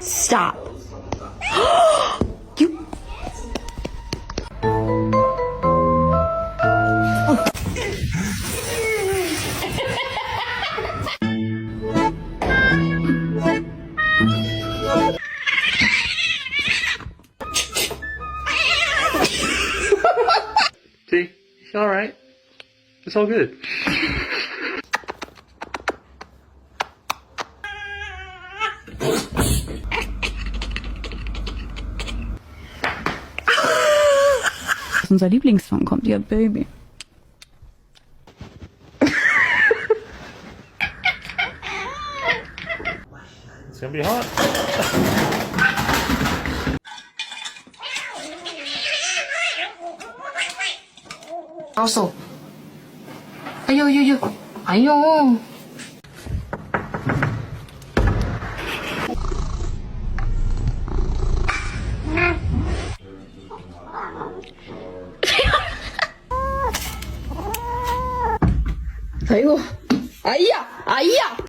Stop. You. See? All right. It's all good. Unser Lieblingssong kommt, ihr Baby. It's gonna be hot. 알았어. 아유. 아니요. 아이고. 아이야.